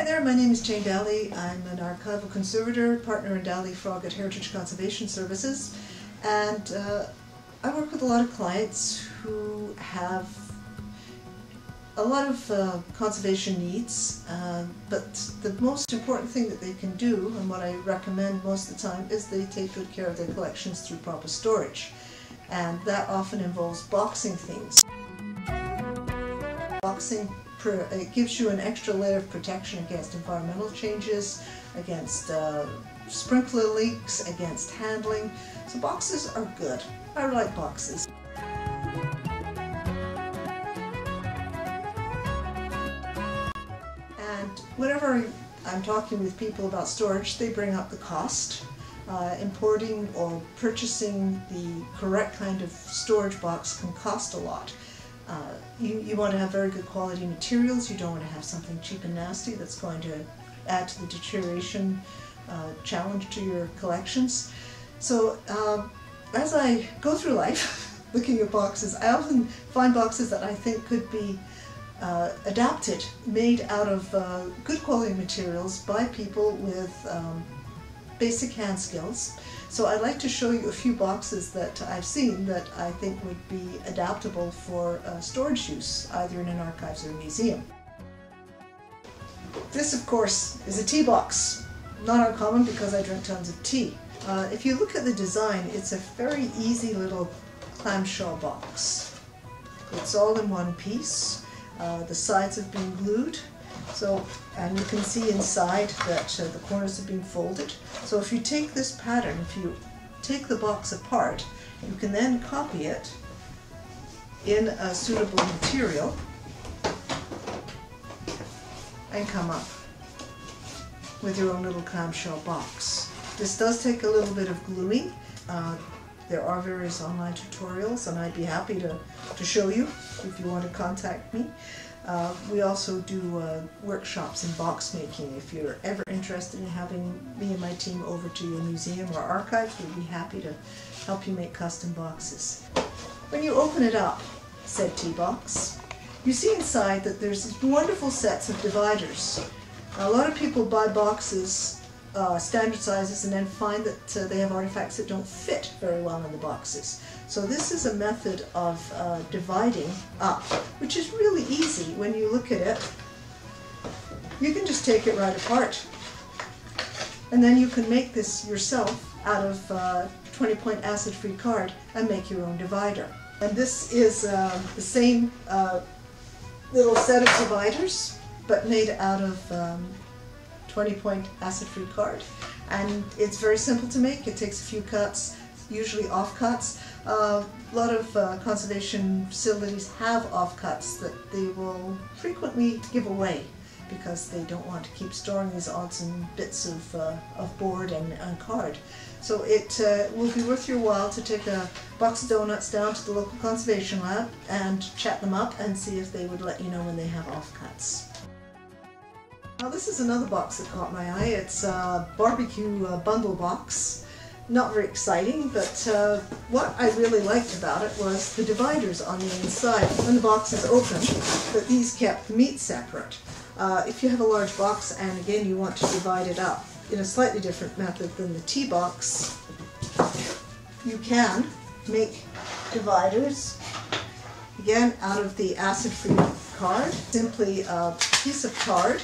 Hi there, my name is Jane Dalley. I'm an archival conservator, partner in Dalley Frog at Heritage Conservation Services, and I work with a lot of clients who have a lot of conservation needs, but the most important thing that they can do, and what I recommend most of the time, is they take good care of their collections through proper storage. And that often involves boxing things. Boxing it gives you an extra layer of protection against environmental changes, against sprinkler leaks, against handling. So boxes are good. I like boxes. And whenever I'm talking with people about storage, they bring up the cost. Importing or purchasing the correct kind of storage box can cost a lot. You want to have very good quality materials. You don't want to have something cheap and nasty that's going to add to the deterioration challenge to your collections. So as I go through life looking at boxes, I often find boxes that I think could be adapted, made out of good quality materials by people with basic hand skills. So I'd like to show you a few boxes that I've seen that I think would be adaptable for storage use, either in an archives or a museum. This, of course, is a tea box. Not uncommon because I drink tons of tea. If you look at the design, it's a very easy little clamshell box. It's all in one piece. The sides have been glued. So, and you can see inside that the corners have been folded. So if you take this pattern, if you take the box apart, you can then copy it in a suitable material and come up with your own little clamshell box. This does take a little bit of gluing. There are various online tutorials, and I'd be happy to show you if you want to contact me. We also do workshops in box making. If you're ever interested in having me and my team over to your museum or archive, we'd be happy to help you make custom boxes. When you open it up, said tea box, you see inside that there's these wonderful sets of dividers. A lot of people buy boxes standard sizes and then find that they have artifacts that don't fit very well in the boxes. So this is a method of dividing up, which is really easy when you look at it. You can just take it right apart, and then you can make this yourself out of 20-point acid-free card and make your own divider. And this is the same little set of dividers, but made out of 20-point acid-free card, and it's very simple to make. It takes a few cuts, usually offcuts. A lot of conservation facilities have offcuts that they will frequently give away because they don't want to keep storing these odds and bits of board and card. So it will be worth your while to take a box of donuts down to the local conservation lab and chat them up and see if they would let you know when they have offcuts. Now this is another box that caught my eye. It's a barbecue bundle box. Not very exciting, but what I really liked about it was the dividers on the inside. When the box is open, that these kept the meat separate. If you have a large box and again you want to divide it up in a slightly different method than the tea box, you can make dividers again out of the acid-free card. Simply a piece of card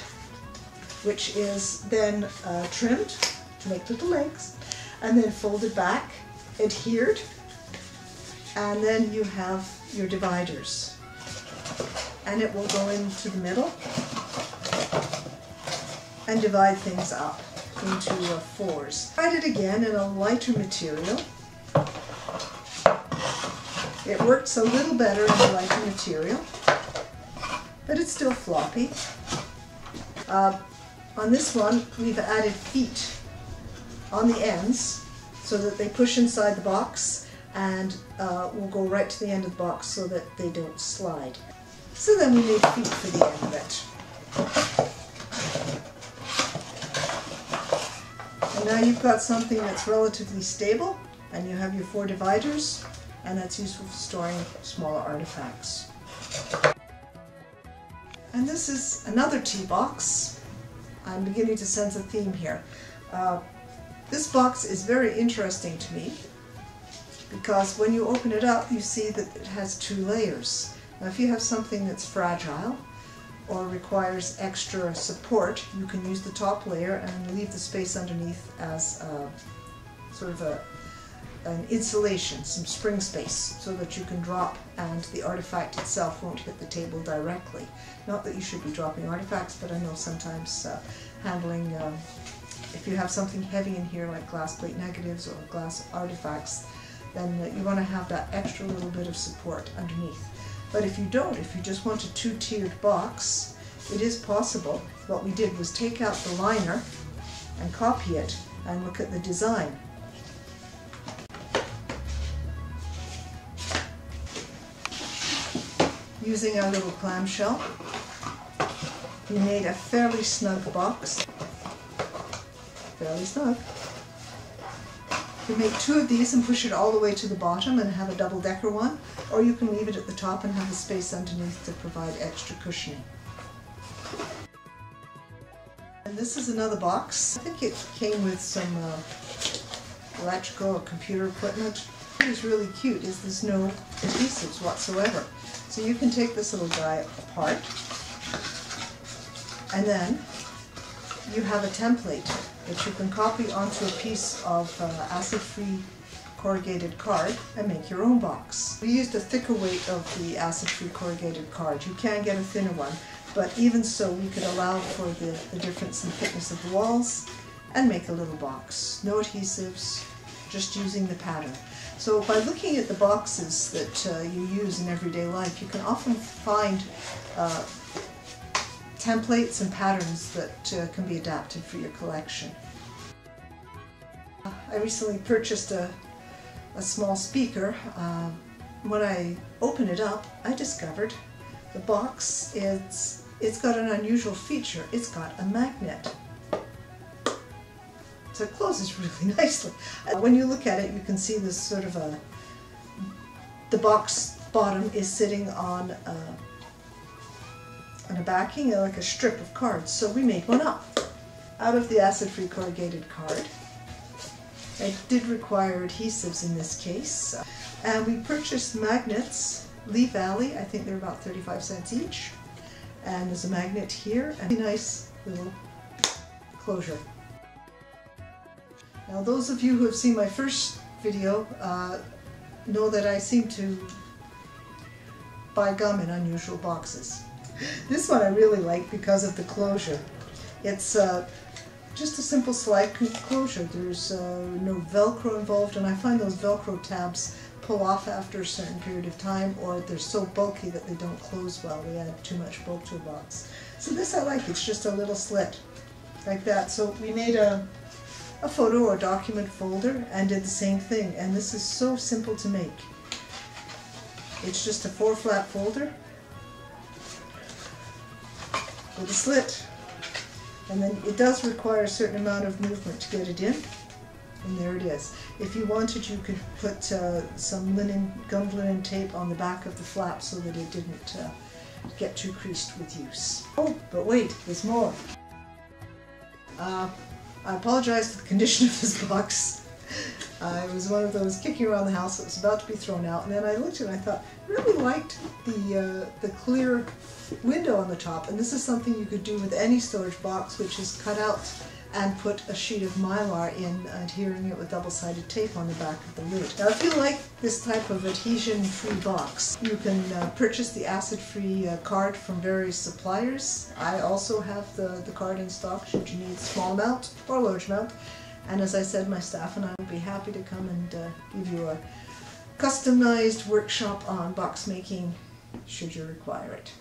which is then trimmed to make little legs, and then folded back, adhered, and then you have your dividers. And it will go into the middle and divide things up into fours. Tried it again in a lighter material. It works a little better in a lighter material, but it's still floppy. On this one, we've added feet on the ends so that they push inside the box and will go right to the end of the box so that they don't slide. So then we made feet for the end of it. And now you've got something that's relatively stable, and you have your 4 dividers, and that's useful for storing smaller artifacts. And this is another tea box. I'm beginning to sense a theme here. This box is very interesting to me because when you open it up you see that it has two layers. Now if you have something that's fragile or requires extra support, you can use the top layer and leave the space underneath as sort of an insulation, some spring space, so that you can drop and the artifact itself won't hit the table directly. Not that you should be dropping artifacts, but I know sometimes handling, if you have something heavy in here like glass plate negatives or glass artifacts, then you want to have that extra little bit of support underneath. But if you don't, if you just want a two-tiered box, it is possible. What we did was take out the liner and copy it and look at the design. Using our little clamshell, we made a fairly snug box. Fairly snug. You can make two of these and push it all the way to the bottom and have a double-decker one, or you can leave it at the top and have the space underneath to provide extra cushioning. And this is another box. I think it came with some electrical or computer equipment. What is really cute is there's no adhesives whatsoever. So you can take this little guy apart, and then you have a template that you can copy onto a piece of acid-free corrugated card and make your own box. We used a thicker weight of the acid-free corrugated card. You can get a thinner one, but even so we could allow for the difference in thickness of the walls and make a little box. No adhesives, just using the pattern. So by looking at the boxes that you use in everyday life, you can often find templates and patterns that can be adapted for your collection. I recently purchased a small speaker. When I opened it up, I discovered the box, it's got an unusual feature. It's got a magnet. So it closes really nicely. When you look at it, you can see this sort of the box bottom is sitting on a backing, like a strip of cards. So we made one up out of the acid-free corrugated card. It did require adhesives in this case. And we purchased magnets, Lee Valley, I think they're about 35 cents each. And there's a magnet here and a nice little closure. Now those of you who have seen my first video know that I seem to buy gum in unusual boxes. This one I really like because of the closure. It's just a simple slide closure. There's no Velcro involved, and I find those Velcro tabs pull off after a certain period of time, or they're so bulky that they don't close well. They add too much bulk to a box. So this I like. It's just a little slit like that. So we made a photo or document folder and did the same thing, and this is so simple to make. It's just a 4-flap folder with a slit, and then it does require a certain amount of movement to get it in, and there it is. If you wanted, you could put some gummed linen tape on the back of the flap so that it didn't get too creased with use. Oh, but wait, there's more. I apologize for the condition of this box. It was one of those kicking around the house that was about to be thrown out, and then I looked and I thought, I really liked the clear window on the top, and this is something you could do with any storage box, which is cut out and put a sheet of Mylar in, adhering it with double-sided tape on the back of the lid. Now if you like this type of adhesion-free box, you can purchase the acid-free card from various suppliers. I also have the card in stock should you need small amount or large amount. And as I said, my staff and I will be happy to come and give you a customized workshop on box making should you require it.